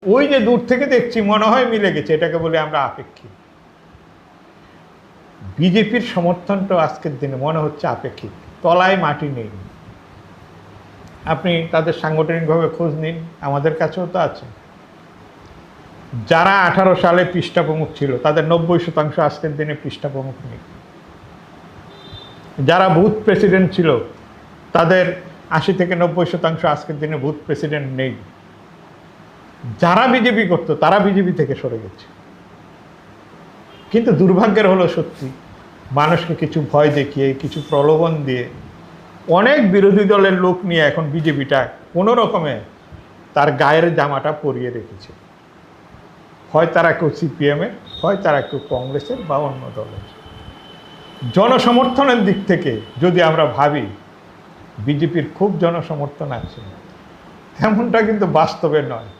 ওই যে দূর থেকে দেখছি মনে হয় মিলে গেছে, এটাকে বলে আমরা আপেক্ষিক। বিজেপির সমর্থনটা আজকের দিনে মনে হচ্ছে আপেক্ষিক, তলায় মাটি নেই। আপনি তাদের সাংগঠনিকভাবে খোঁজ নিন, আমাদের কাছেও তো আছে। যারা 18 সালে পৃষ্ঠা প্রমুখ ছিল তাদের 90% আজকের দিনে পৃষ্ঠা প্রমুখ নেই। যারা বুথ প্রেসিডেন্ট ছিল তাদের 80 থেকে 90% আজকের দিনে বুথ প্রেসিডেন্ট নেই। যারা বিজেপি করতো তারা বিজেপি থেকে সরে গেছে। কিন্তু দুর্ভাগ্যের হলো সত্যি, মানুষকে কিছু ভয় দেখিয়ে, কিছু প্রলোভন দিয়ে অনেক বিরোধী দলের লোক নিয়ে এখন বিজেপিটা কোনো রকমে তার গায়ের জামাটা পরিয়ে রেখেছে। হয় তারা কেউ সিপিএমের, হয় তারা কেউ কংগ্রেসের বা অন্য দলের। জনসমর্থনের দিক থেকে যদি আমরা ভাবি বিজেপির খুব জনসমর্থন আছে, তেমনটা কিন্তু বাস্তবে নয়।